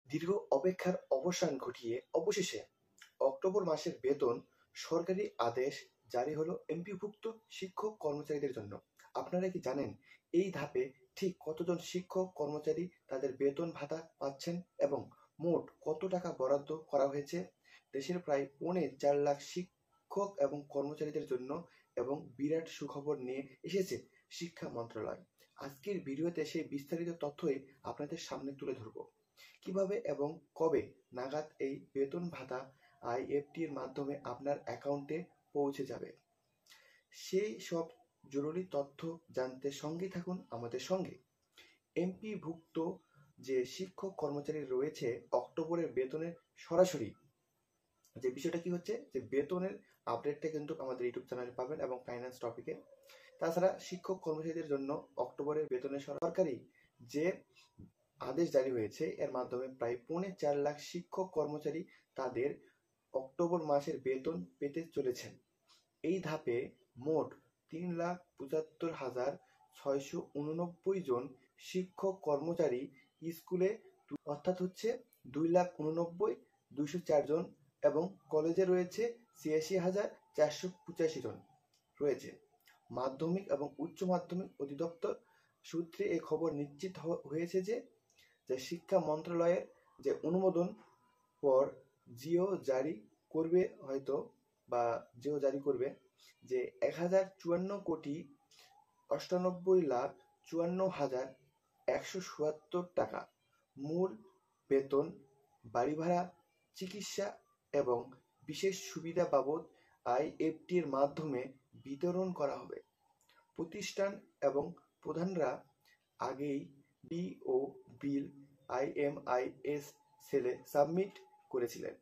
দীর্ঘ অপেক্ষার অবসান ঘটিয়ে অবশেষে অক্টোবর মাসের বেতন সরকারি আদেশ জারি হলো এমপিভুক্ত শিক্ষক কর্মচারীদের জন্য। আপনারা কি জানেন এই ধাপে ঠিক কতজন শিক্ষক কর্মচারী তাদের বেতন ভাতা পাচ্ছেন এবং মোট কত টাকা বরাদ্দ করা হয়েছে? দেশের প্রায় 4.25 লাখ শিক্ষক এবং কর্মচারীদের জন্য এবং বিরাট সুখবর নিয়ে এসেছে শিক্ষা মন্ত্রণালয়। আজকের ভিডিওতে সেই বিস্তারিত তথ্যই আপনাদের সামনে তুলে ধরব। কিভাবে এবং কবে নাগাদ এই বেতন ভাতা আইএফটির মাধ্যমে আপনার অ্যাকাউন্টে পৌঁছে যাবে, সেই সব জরুরি তথ্য জানতে সঙ্গে থাকুন আমাদের সঙ্গে। এমপিভুক্ত যে শিক্ষক কর্মচারী রয়েছে, অক্টোবরের বেতনের সরাসরি যে বিষয়টা কি হচ্ছে যে বেতনের আপডেটটা কিন্তু আমাদের ইউটিউব চ্যানেলে পাবেন এবং ফাইন্যান্স টপিকে। তাছাড়া শিক্ষক কর্মচারীদের জন্য অক্টোবরের বেতনের সরকারি যে আদেশ জারি হয়েছে, এর মাধ্যমে প্রায় 4.25 লাখ শিক্ষক কর্মচারী তাদের অক্টোবর মাসের বেতন পেতে চলেছেন। এই ধাপে মোট 3,75,689 জন শিক্ষক কর্মচারী স্কুলে, অর্থাৎ হচ্ছে 2,89,204 জন, এবং কলেজে রয়েছে 86,485 জন রয়েছে। মাধ্যমিক এবং উচ্চ মাধ্যমিক অধিদপ্তর সূত্রে এই খবর নিশ্চিত হয়েছে যে শিক্ষা মন্ত্রণালয়ের যে অনুমোদন পর জিও জারি করবে যে 1,094,98,54,177 টাকা মূল বেতন, বাড়ি ভাড়া, চিকিৎসা এবং বিশেষ সুবিধা বাবদ আইএফটির মাধ্যমে বিতরণ করা হবে। প্রতিষ্ঠান এবং প্রধানরা আগেই বিও বিল IMIS সেলে সাবমিট করেছিলেন।